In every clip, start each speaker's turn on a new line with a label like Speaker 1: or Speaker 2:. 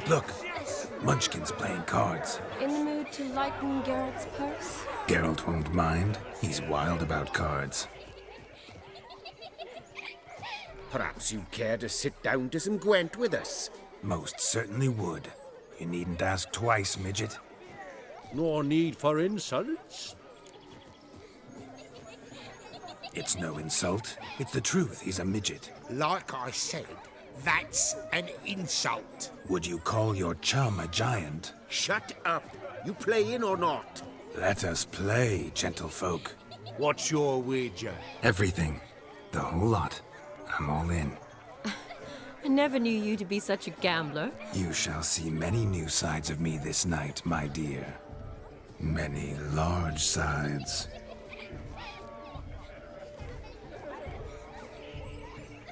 Speaker 1: Look. Munchkin's playing cards.
Speaker 2: In the mood to lighten Geralt's purse?
Speaker 1: Geralt won't mind. He's wild about cards.
Speaker 3: Perhaps you'd care to sit down to some Gwent with us?
Speaker 1: Most certainly would. You needn't ask twice, midget.
Speaker 4: No need for insults.
Speaker 1: It's no insult. It's the truth. He's a midget.
Speaker 3: Like I said, that's an insult.
Speaker 1: Would you call your chum a giant?
Speaker 3: Shut up. You playing or not?
Speaker 1: Let us play, gentlefolk.
Speaker 4: What's your wager?
Speaker 1: Everything. The whole lot. I'm all in.
Speaker 2: I never knew you to be such a gambler.
Speaker 1: You shall see many new sides of me this night, my dear. Many large sides.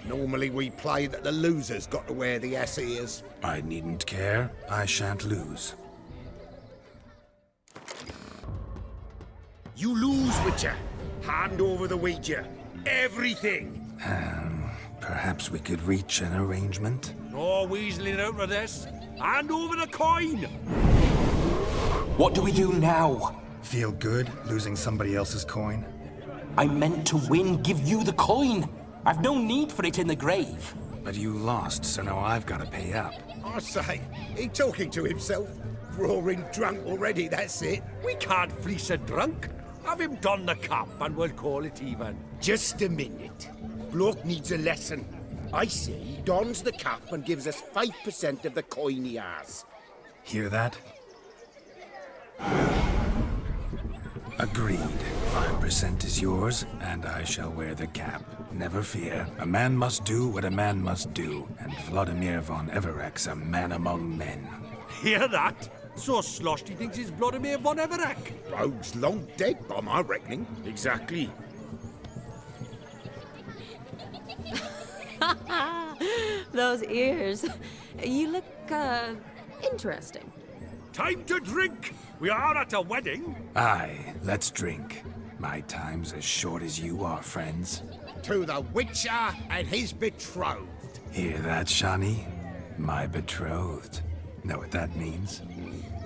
Speaker 3: Normally we play that the loser's got to wear the ass ears.
Speaker 1: I needn't care. I shan't lose.
Speaker 3: You lose, Witcher. Hand over the wager. Everything.
Speaker 1: Perhaps we could reach an arrangement?
Speaker 4: No weaseling out of this. Hand over the coin!
Speaker 5: What do we do now?
Speaker 1: Feel good losing somebody else's coin?
Speaker 5: I meant to win, give you the coin. I've no need for it in the grave.
Speaker 1: But you lost, so now I've got to pay up.
Speaker 3: I say, he talking to himself. Roaring drunk already, that's it.
Speaker 4: We can't fleece a drunk. Have him don the cap and we'll call it even.
Speaker 3: Just a minute. Bloke needs a lesson. I say he dons the cap and gives us 5% of the coin he has.
Speaker 1: Hear that? Agreed. 5% is yours, and I shall wear the cap. Never fear. A man must do what a man must do, and Vlodimir von Everec's a man among men.
Speaker 4: Hear that? So sloshed he thinks he's Vlodimir von Everec.
Speaker 3: Rogue's long dead, by my reckoning. Exactly.
Speaker 2: Those ears. You look, interesting.
Speaker 4: Time to drink! We are at a wedding.
Speaker 1: Aye, let's drink. My time's as short as you are, friends.
Speaker 3: To the Witcher and his betrothed.
Speaker 1: Hear that, Shani? My betrothed. Know what that means?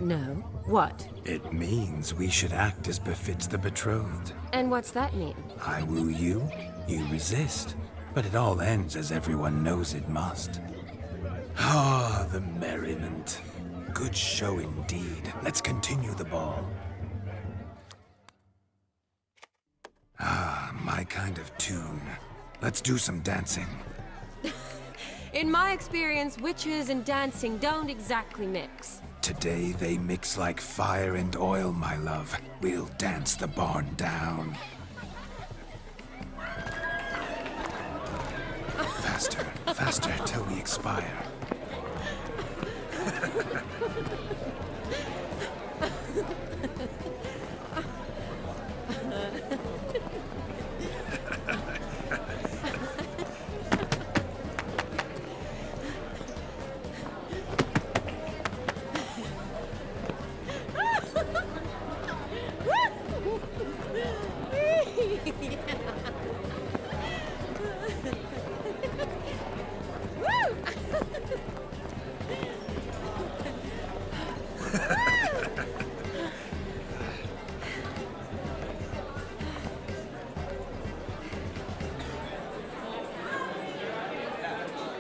Speaker 2: No. What?
Speaker 1: It means we should act as befits the betrothed.
Speaker 2: And what's that mean?
Speaker 1: I woo you, you resist. But it all ends as everyone knows it must. Ah, the merriment. Good show indeed. Let's continue the ball. Ah, my kind of tune. Let's do some dancing.
Speaker 2: In my experience, witches and dancing don't exactly mix.
Speaker 1: Today they mix like fire and oil, my love. We'll dance the barn down. Faster, faster, till we expire.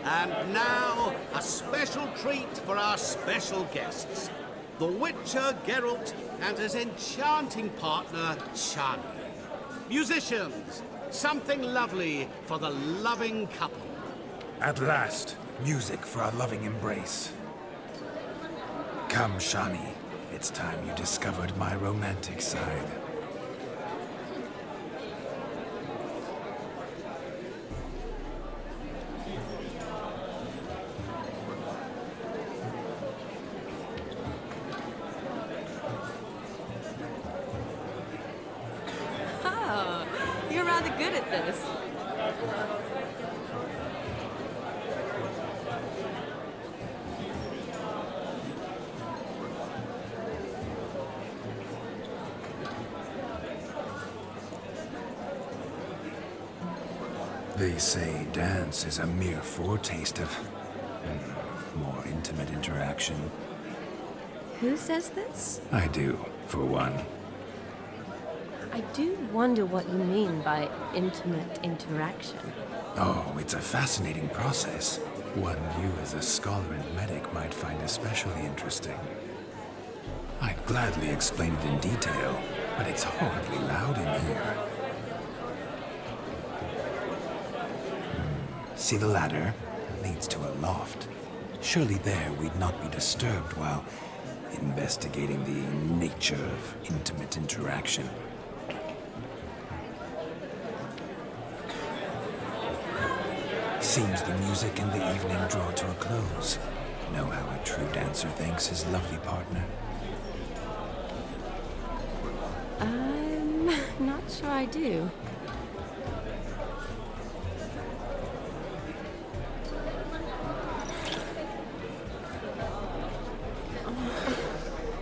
Speaker 6: And now, a special treat for our special guests. The Witcher Geralt and his enchanting partner, Shani. Musicians, something lovely for the loving couple.
Speaker 1: At last, music for our loving embrace. Come, Shani. It's time you discovered my romantic side.
Speaker 2: Oh, you're rather good at this.
Speaker 1: They say dance is a mere foretaste of more intimate interaction.
Speaker 2: Who says this?
Speaker 1: I do, for one.
Speaker 2: I do wonder what you mean by intimate interaction.
Speaker 1: Oh, it's a fascinating process. One you as a scholar and medic might find especially interesting. I'd gladly explain it in detail, but it's horribly loud in here. See the ladder? Leads to a loft. Surely there we'd not be disturbed while investigating the nature of intimate interaction. Seems the music and the evening draw to a close. Know how a true dancer thanks his lovely partner?
Speaker 2: I'm not sure I do.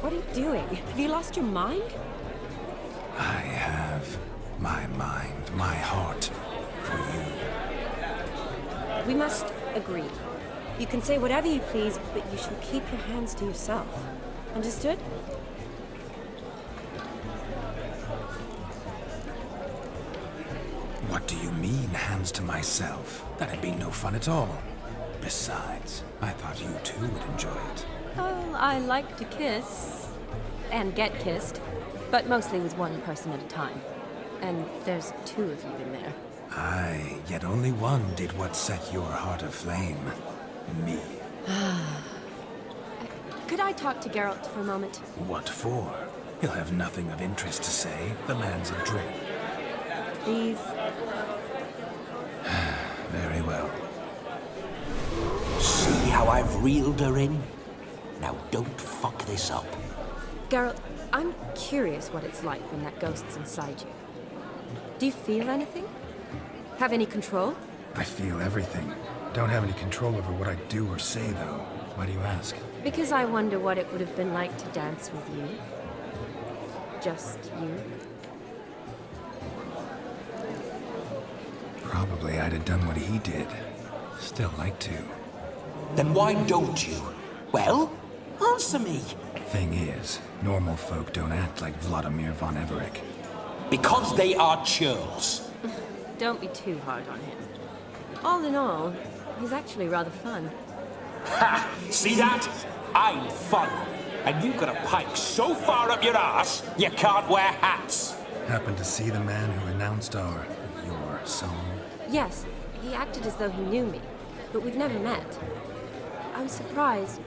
Speaker 2: What are you doing? Have you lost your mind?
Speaker 1: I have my mind, my heart for you.
Speaker 2: We must agree. You can say whatever you please, but you shall keep your hands to yourself. Understood?
Speaker 1: What do you mean, hands to myself? That'd be no fun at all. Besides, I thought you too would enjoy it.
Speaker 2: Oh, I like to kiss. And get kissed. But mostly with one person at a time. And there's two of you in there.
Speaker 1: Aye, yet only one did what set your heart aflame. Me.
Speaker 2: Could I talk to Geralt for a moment?
Speaker 1: What for? He'll have nothing of interest to say. The man's a drink.
Speaker 2: Please.
Speaker 1: Very well.
Speaker 5: See how I've reeled her in? Now don't fuck this up.
Speaker 2: Geralt, I'm curious what it's like when that ghost's inside you. Do you feel anything? Have any control?
Speaker 1: I feel everything. Don't have any control over what I do or say, though. Why do you ask?
Speaker 2: Because I wonder what it would have been like to dance with you. Just you.
Speaker 1: Probably I'd have done what he did. Still like to.
Speaker 5: Then why don't you? Well, answer me.
Speaker 1: Thing is, normal folk don't act like Vlodimir von Everec.
Speaker 5: Because they are churls.
Speaker 2: Don't be too hard on him. All in all, he's actually rather fun.
Speaker 5: Ha! See that? I'm fun. And you've got a pike so far up your ass, you can't wear hats.
Speaker 1: Happened to see the man who announced your song?
Speaker 2: Yes, he acted as though he knew me, but we've never met. I was surprised.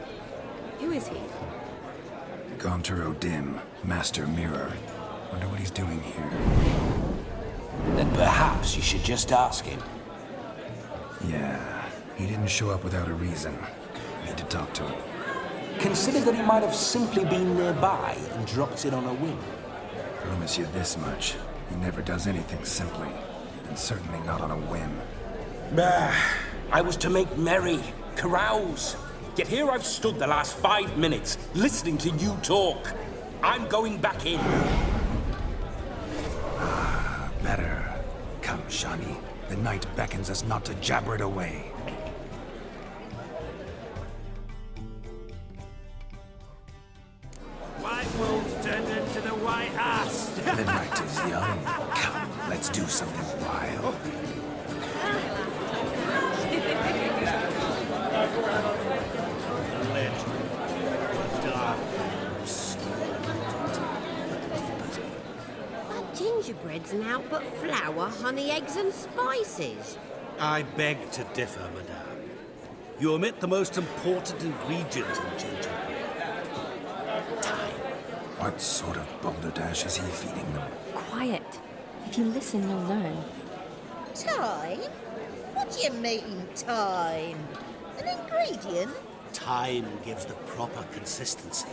Speaker 2: Who is he?
Speaker 1: Gaunter O'Dim, Master Mirror. Wonder what he's doing here.
Speaker 5: Then perhaps you should just ask him.
Speaker 1: Yeah, he didn't show up without a reason. Need to talk to him.
Speaker 5: Consider that he might have simply been nearby and dropped in on a whim.
Speaker 1: Promise you this much. He never does anything simply. And certainly not on a whim.
Speaker 5: I was to make merry, carouse. Yet here I've stood the last 5 minutes, listening to you talk. I'm going back in.
Speaker 1: Better. Come, Shani. The night beckons us not to jabber it away.
Speaker 4: White wolves turned into the white ass.
Speaker 1: The night is young. Come, let's do something wild.
Speaker 7: Gingerbread's naught but flour, honey, eggs and spices.
Speaker 6: I beg to differ, madame. You omit the most important ingredient in gingerbread. Time.
Speaker 1: What sort of balderdash is he feeding them?
Speaker 2: Quiet. If you listen, you'll learn.
Speaker 7: Time? What do you mean, time? An ingredient?
Speaker 6: Time gives the proper consistency.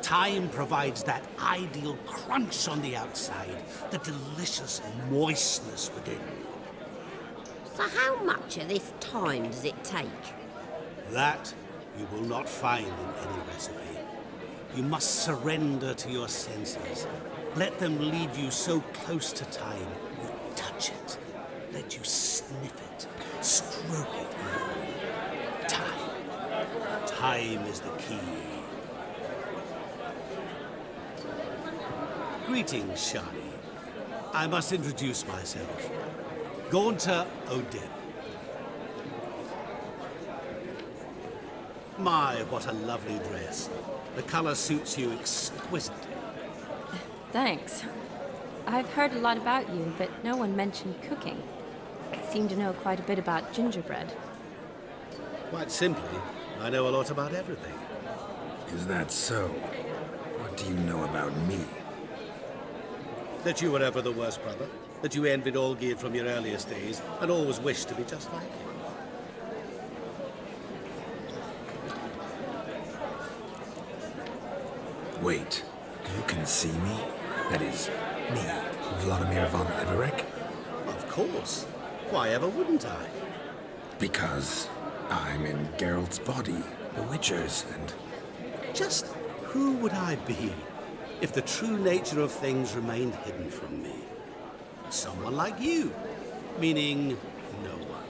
Speaker 6: Time provides that ideal crunch on the outside, the delicious moistness within.
Speaker 7: So how much of this time does it take?
Speaker 6: That you will not find in any recipe. You must surrender to your senses. Let them lead you so close to time, you touch it. let you sniff it, stroke it even. Time. Time is the key. Greetings, Shani. I must introduce myself. Gaunter Odin. My, what a lovely dress. The color suits you exquisitely.
Speaker 2: Thanks. I've heard a lot about you, but no one mentioned cooking. Seem to know quite a bit about gingerbread.
Speaker 6: Quite simply, I know a lot about everything.
Speaker 1: Is that so? What do you know about me?
Speaker 6: That you were ever the worst brother. That you envied Olgierd from your earliest days and always wished to be just like him.
Speaker 1: Wait, you can see me? That is, me, Vlodimir von Everec?
Speaker 6: Of course. Why ever wouldn't I?
Speaker 1: Because I'm in Geralt's body, the Witcher's, and...
Speaker 6: Just who would I be if the true nature of things remained hidden from me? Someone like you, meaning no one.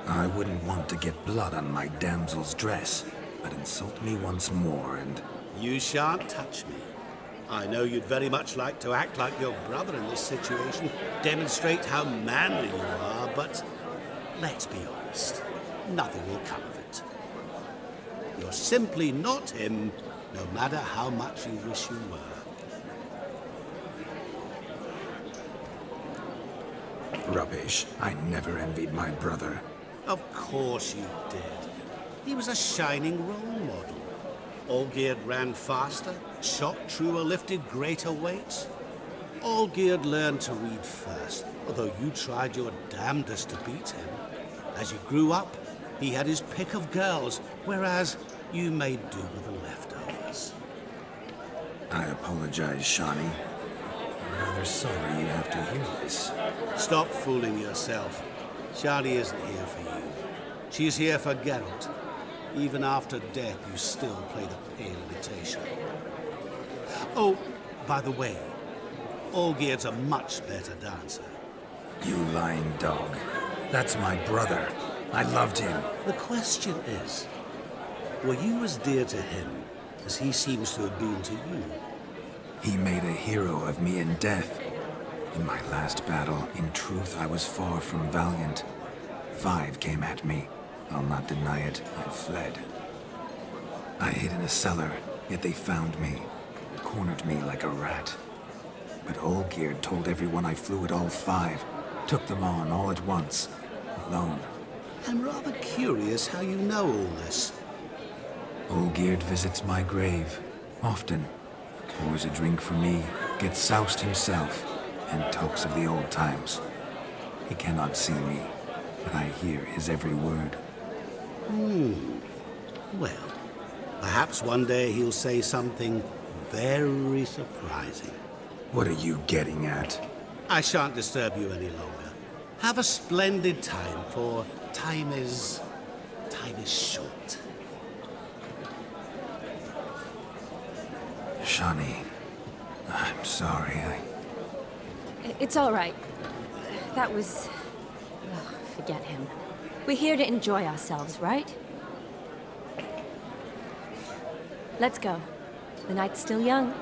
Speaker 1: I wouldn't want to get blood on my damsel's dress, but insult me once more and...
Speaker 6: You shan't touch me. I know you'd very much like to act like your brother in this situation, demonstrate how manly you are, but let's be honest, nothing will come of it. You're simply not him, no matter how much you wish you were.
Speaker 1: Rubbish. I never envied my brother.
Speaker 6: Of course you did. He was a shining role model. Olgierd ran faster, shot truer, lifted greater weights. Olgierd learned to read first, although you tried your damnedest to beat him. As you grew up, he had his pick of girls, whereas you made do with the leftovers.
Speaker 1: I apologize, Shani. I'm rather sorry you have to hear this.
Speaker 6: Stop fooling yourself. Shani isn't here for you. She's here for Geralt. Even after death, you still play the pale imitation. Oh, by the way, Olgierd's a much better dancer.
Speaker 1: You lying dog. That's my brother. I loved him.
Speaker 6: The question is, were you as dear to him as he seems to have been to you?
Speaker 1: He made a hero of me in death. In my last battle, in truth, I was far from valiant. 5 came at me. I'll not deny it, I fled. I hid in a cellar, yet they found me, cornered me like a rat. But Olgierd told everyone I flew at all 5, took them on all at once, alone.
Speaker 6: I'm rather curious how you know all this.
Speaker 1: Olgierd visits my grave, often. Pours a drink for me, gets soused himself, and talks of the old times. He cannot see me, but I hear his every word.
Speaker 6: Well, perhaps one day he'll say something very surprising.
Speaker 1: What are you getting at?
Speaker 6: I shan't disturb you any longer. Have a splendid time, for time is short.
Speaker 1: Shani, I'm sorry,
Speaker 2: It's all right. That was... Ugh, forget him. We're here to enjoy ourselves, right? Let's go. The night's still young.